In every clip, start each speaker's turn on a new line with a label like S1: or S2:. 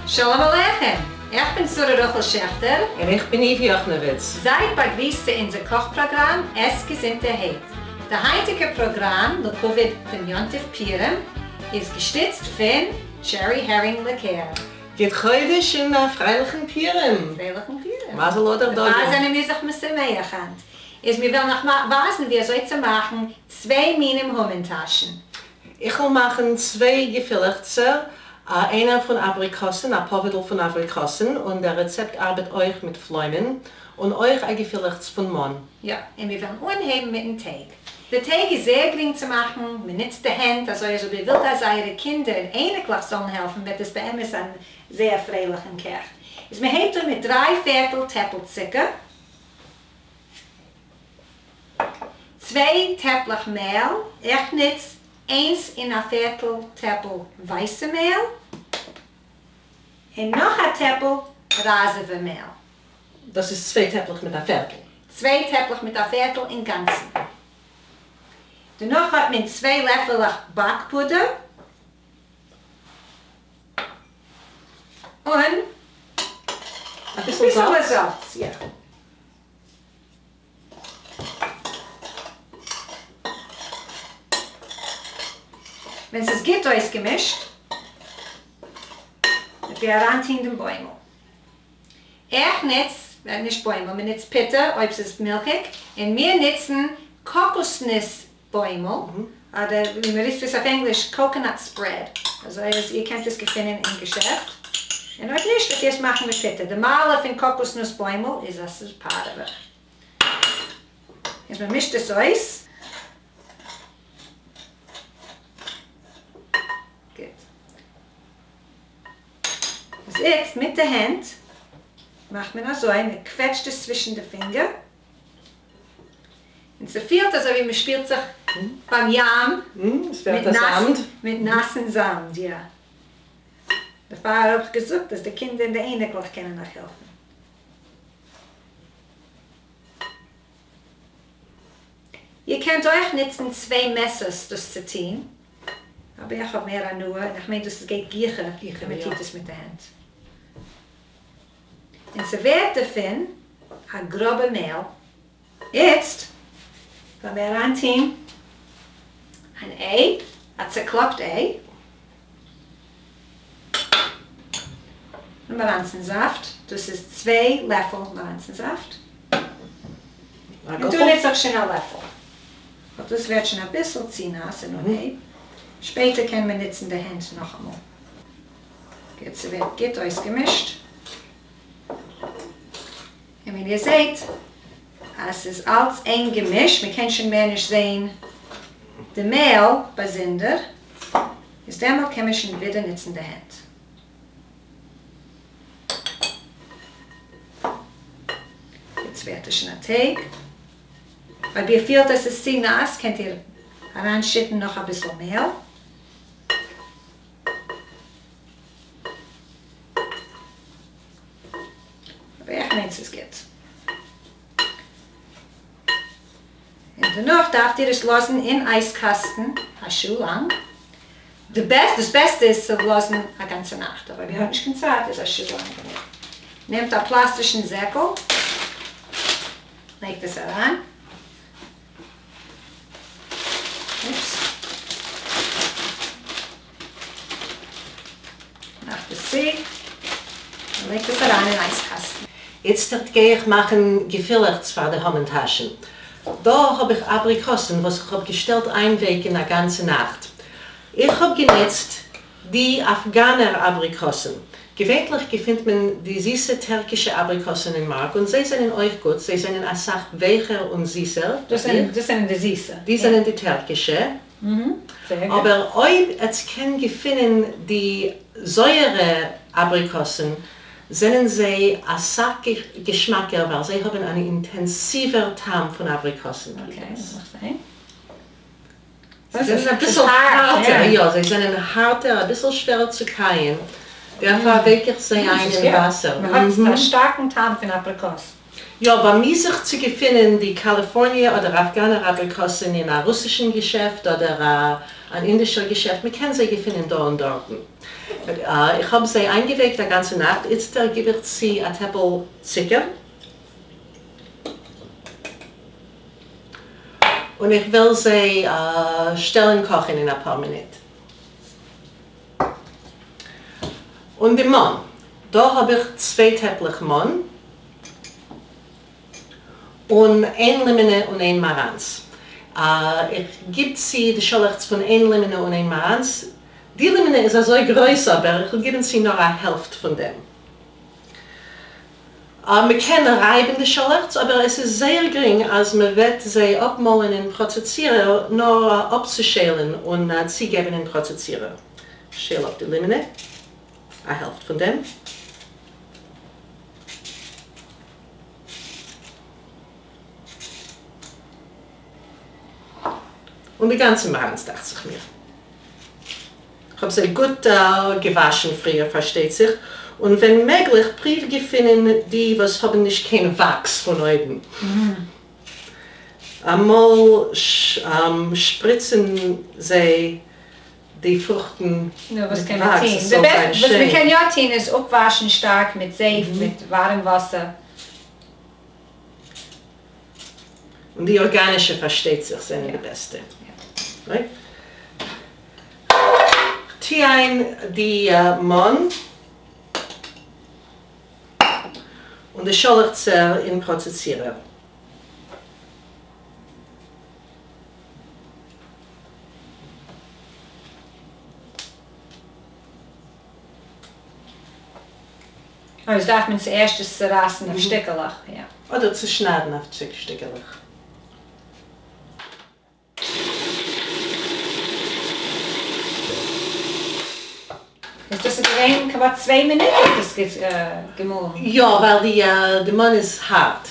S1: Shalom Aleichem! Ich bin Sura Rochel Schechter.
S2: En ik ben Yves Jochnowitz.
S1: Seid begrüßt in unser Kochprogramm Es Gesinnte Heit. Das heutige Programm, der Covid von Yontif Purim, ist gestützt von Cherry Herring Likör.
S2: Geht heute in freilichen Purim.
S1: Freilichen Purim.
S2: Mazel oder
S1: Da
S2: Dogge.
S1: sind wir sich ein bisschen mehr gekannt. Wir wollen noch mal wissen, wie soll zu machen, 2 Minen Hummentaschen.
S2: Ich will machen 2 Gefüllte. Einer von Aprikossen, ein Povidel von Aprikossen. Und der Rezept arbeitet euch mit Pflaumen. Und euch ein Gefüllte von Mann.
S1: Ja, und wir wollen unheben mit dem Teig. Der Teig ist sehr gering zu machen, man nutzt die Hände, also ihr wollt, dass eure Kinder in ähnlich sollen helfen, wird es bei ihm ein sehr freilichen Kerch. Also wir heben mit 3/4 Teppel Zucker, 2 Teppel Mehl, ich nutze 1,25 Teppel weiße Mehl und noch ein Teppel Rasenmehl.
S2: Das ist 2 Teppel mit einer Viertel.
S1: 2 Teppel mit einer Viertel im Ganzen. Danach hat man 2 Löffel Backpuder und
S2: Ein bisschen Salz.
S1: Salz. Ja. Wenn es gut ausgemischt, wird wir heranziehen den Bäumel. Ich nutze, nicht Bäumel, wir nutzen Pitte, ob es ist milchig, und wir nutzen Kokosnussbäumel, oder wie man es auf Englisch, Coconut Spread. Also ihr könnt es finden im Geschäft. Und heute nicht, das machen wir Pitte. Der Maler von Kokosnussbäumel ist das Paare. Jetzt man mischt es aus. Gut. Also jetzt mit der Hand macht man so ein, man quetscht es zwischen den Fingern. Und so viel, also wie man spielt sich beim Jam
S2: Es wird das Sand.
S1: mit nassen Sand, ja. Der Pfarrer hat auch gesagt, dass die Kinder in der Ene gleich können nachhelfen. Ihr könnt euch nutzen 2 Messers, das zu ziehen. Aber ich habe mehr an nur, ich meine, das geht giechen, man tut es mit der Hand. Und sie werden finden, ein grobe Mehl. Jetzt, wenn wir anziehen, ein Ei, ein zerklappt Ei. Und Maranzensaft, das ist 2 Löffel Maranzensaft. Und du nimmst auch schon einen Löffel. Und das wird schon ein bisschen ziehen lassen und Ei. Später können wir nutzen die Hände noch einmal. Jetzt wird gut ausgemischt. Und wie ihr seht, es ist alles eng gemischt. Wir können schon mehr nicht sehen, der Mehl bei Sinder. Ist einmal können wir schon wieder nutzen die Hände. Jetzt wird es schon ein Teig. Weil ihr fühlt, dass es zu nass, könnt ihr heranschütten noch ein bisschen Mehl. Aber ich meine, es geht. Und danach darf ihr es lassen in Eiskasten, eine Schuh lang. Das Beste ist zu lassen eine ganze Nacht, aber wir haben nicht keine Zeit, das ist eine Schuh lang. Nehmt einen plastischen Säckel, legt es heran. Ups. Nach der See und legt es heran in den Eiskasten.
S2: Jetzt gehe ich machen Gefüllte für die Hummentaschen. Da habe ich Aprikossen, was ich habe gestellt einwegen eine ganze Nacht. Ich habe genutzt die Afghaner Aprikossen. Gewöhnlich findet man die süße türkische Aprikossen im Markt und sie sind euch gut. Sie sind eine Sache weicher und süßer.
S1: Das sind die Süße.
S2: Die sind die türkische.
S1: Sehr gut.
S2: Aber euch als kann finden die säure Aprikossen, sind sie ein Sackgeschmacker, weil sie haben einen intensiver Tarn von Aprikossen.
S1: Okay, das macht sein.
S2: Sie sind ein bisschen harter, ja, sie sind harter, ein bisschen schwerer zu kauen. Der verwickelt sie ein im Wasser.
S1: Man hat einen starken Tarn von Aprikos.
S2: Ja, bei mir sich zu finden, die Kalifornier oder Afghaner Aprikossen in einem russischen Geschäft oder ein indischer Geschäft, wir können sie finden da und dort. Ich habe sie eingewegt die ganze Nacht, jetzt gebe ich sie ein Teppel Zucker. Und ich will sie stellen kochen in ein paar Minuten. Und den Mann, da habe ich 2 Teppich Mann und 1 Limone und 1 Marans. Ich gebe sie die Schalachts von 1 Limone und 1 Marans. Die Limone ist so groß, aber ich gebe sie nur eine Hälfte von dem. Wir können reiben die Schalachts, aber es ist sehr gering, als man wird sie abmalen in Prozessierer, nur abzuschälen und zu geben in Prozessierer. Ich schäle auf die Limone, eine Hälfte von dem. Und die ganze Marans, dachte ich mir. Ich habe sie gut gewaschen früher, versteht sich. Und wenn möglich, Briefe finden, die was haben nicht kein Wachs von oben. Einmal spritzen sie die Fruchten
S1: Ja, was
S2: mit
S1: können wir
S2: Wachs.
S1: tun?
S2: So
S1: Was wir
S2: schön.
S1: können ja tun, ist abwaschen stark mit Seife, mit warmem Wasser.
S2: Und die organische versteht sich, sind die beste. Right? Ich ziehe ein die Mann und die Schalachts in Prozessierer.
S1: Also darf man zuerst das zerrassen auf Stückelach, ja.
S2: Oder zu schneiden auf Stückchen.
S1: Ist das in etwa 2 Minuten das gemahlen?
S2: Ja, weil der Mann ist hart.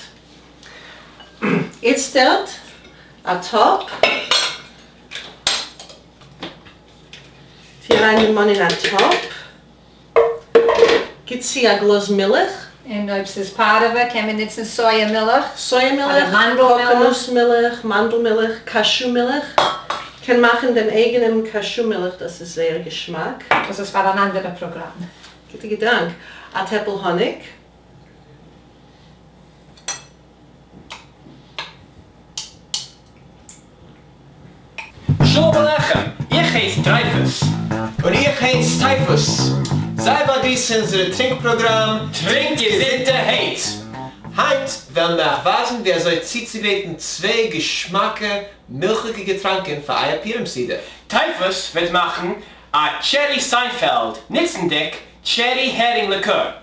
S2: Jetzt dort, ein Top. Hier rein den Mann in einen Top. Gibt es hier ein Glas Milch.
S1: Und ob es das Parve, kann man jetzt Sojamilch.
S2: Sojamilch,
S1: Oder Mandelmilch.
S2: Kokosnussmilch, Mandelmilch, Cashewmilch. Ich kann machen den eigenen Cashewmilch, das ist sehr Geschmack.
S1: Also das war ein anderes Programm.
S2: Gute Dank. Ein Teppel Honig.
S3: Shalom Aleichem, ich heiße Dreyfus.
S4: Und ich heiße Typhus. Sei bei diesem unser Trinkprogramm
S3: Trink gesinnte Hate.
S4: Heint wollen wir erfahren, wer soll zuzugeben 2 Geschmacke milchige Getränke für eine Pyramide.
S3: Typhus wird machen a Cherry Seinfeld, Nitzendick, Cherry Hering Likör.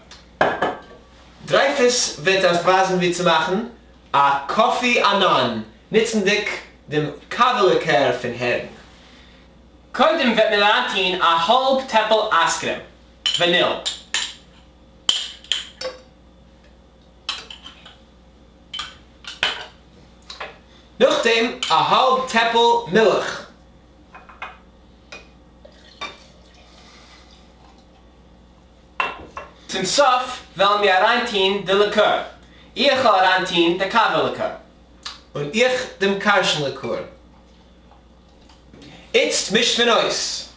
S4: Dreyfus wird erfahren, wie zu machen a Coffee Anan, Nitzendick, dem Kavallikör von Hering.
S3: Koidem wird Melantin a halb Teppel Askrem, Vanille.
S4: Nachdem a halb Teppel Milch.
S3: Zum Sof wollen wir reintun de Likör. Ich will reintun de Kavallikör.
S4: Und ich dem Karschenlikör. Jetzt mischt man uns.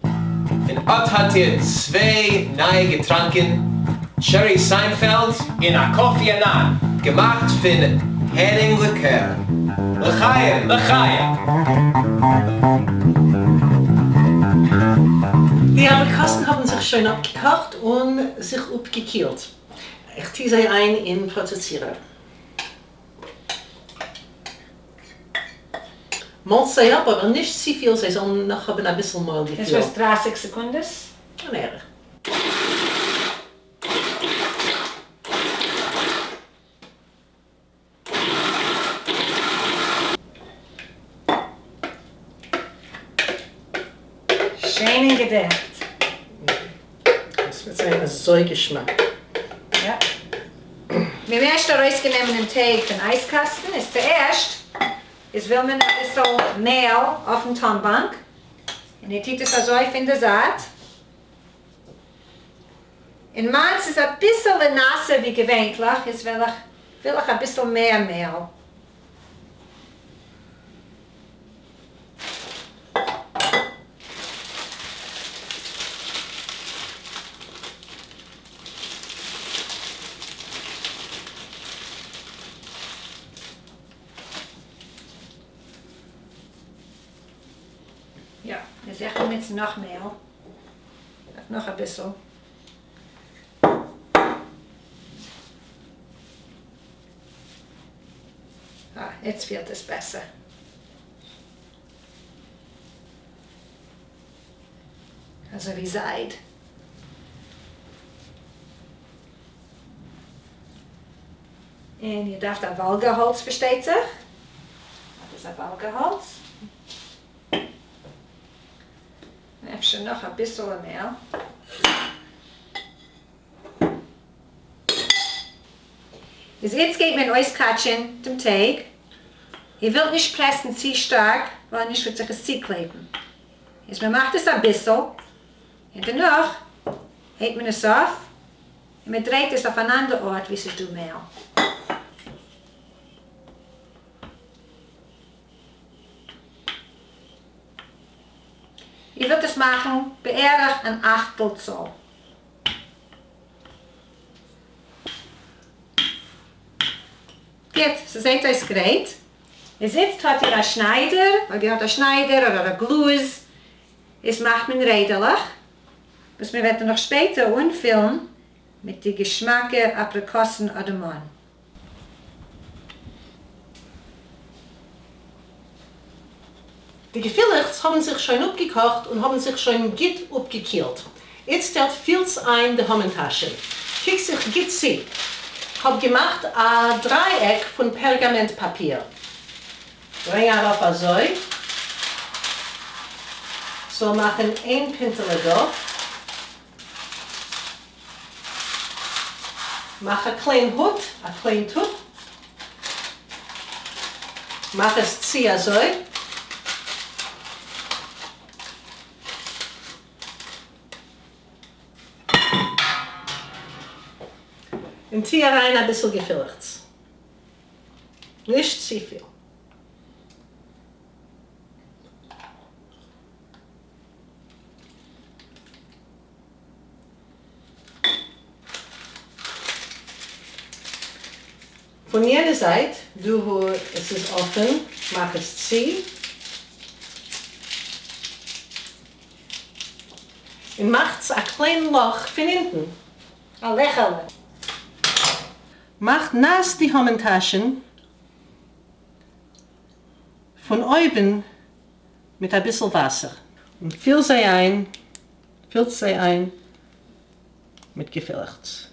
S4: Und Ott hat ihr 2 neue Getränke, Cherry Seinfeld,
S3: In a Coffee Anan.
S4: gemacht von Hering-Likör. L'chaim!
S3: L'chaim.
S2: Die Aprikossen haben sich schön abgekocht und sich abgekühlt. Ich ziehe sie ein in den Prozessierer. Malt sie ab, aber nicht zu viel, sie sollen noch haben ein bisschen mal
S1: Das
S2: gefüllt.
S1: war 30 Sekunden.
S2: Nee.
S1: Schön gedeckt.
S2: Das wird sein, ein Säugeschmack.
S1: Ja. Wir haben erst rausgenommen den Teig von Eiskasten. Ist zuerst, jetzt will man ein bisschen Mehl auf den Tonbank. Und ihr tut es also in der Saat. In meins ist ein bisschen nasser wie gewöhnlich, jetzt will ich ein bisschen mehr Mehl. Ja, jetzt kommt jetzt noch Mehl. Noch ein bisschen. Ah, jetzt wird es besser. Also wie seid. Und ihr darf da Walgerholz besteht sich. Das ist ein Walgerholz. Even noch ein bisschen mehr. Jetzt geht mein Eiskatschen dem Teig. Ihr wollt nicht pressen zu stark, weil nicht wird sich das Zieh kleben. Jetzt man macht es ein bisschen. Und danach hält man es auf. Und man dreht es auf einen anderen Ort, wie es du mehr. Ich würde das machen, beerdig ein Achtel so. Gut, so seht ihr es great. Jetzt hat ihr einen Schneider, oder ihr habt einen Schneider oder einen Gluz. Jetzt macht man redelig. Was wir werden noch später umfüllen mit den Geschmacken, Aprikossen oder Mann.
S2: Die Gefillers haben sich schon abgekocht und haben sich schon gut abgekühlt. Jetzt stellt Filz ein die Hammentaschen. Schick sich gut sie. Ich habe gemacht ein Dreieck von Pergamentpapier. Bring auf so. So machen ein Pintel da. Mach einen kleinen Hut, einen kleinen Tub. Mach es zieh so. Und ziehe rein ein bisschen Gefillers. Nicht zu viel. Von jener Seite, es ist offen, mach es zu. Und macht ein kleines Loch von hinten.
S1: Ein Lächeln.
S2: Macht nass die Hammentaschen von oben mit ein bisschen Wasser. Und füllt sie ein mit Gefillers.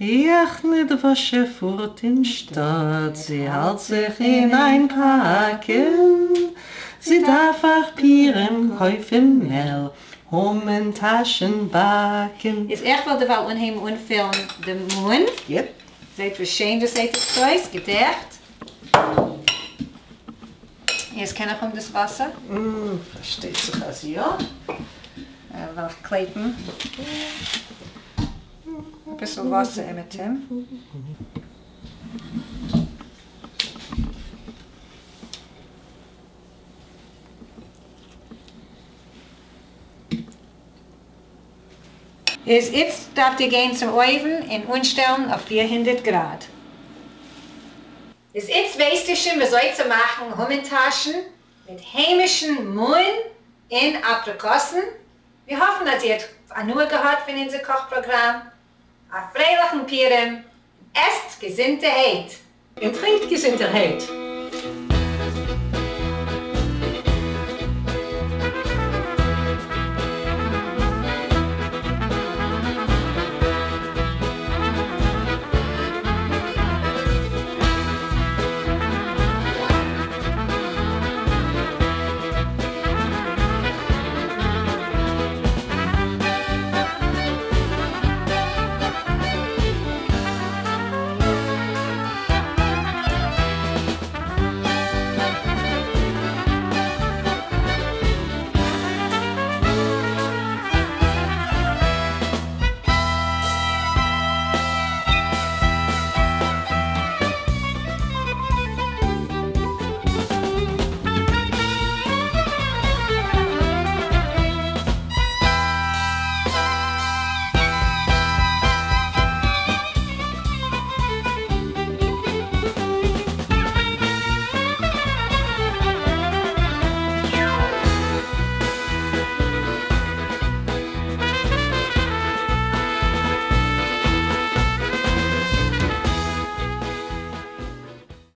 S2: Ich nicht wasche fort in Stadt, sie hält sich in ein Packen. Sie darf auch Pieren kaufen, Mehl, Hammentaschen backen.
S1: Is echt wel de wel unheim unfilm de moon.
S2: Yep.
S1: Seht wie schön das seht es Kreuz, gedeckt. Jetzt kann ich das Wasser.
S2: Versteht sich also, ja.
S1: Will ich kleben. Ein bisschen Wasser mit dem. Jetzt darf ihr gehen zum Oven und umstellen auf 400 Grad. Jetzt weißt du schon, was soll zu machen, Hammentaschen mit heimischen Mohn und Aprikossen. Wir hoffen, dass ihr nur gehört von unserem Kochprogramm. Auf freilichen Pieren, esst gesinnte Heid.
S2: Und trinkt Gesinterheit.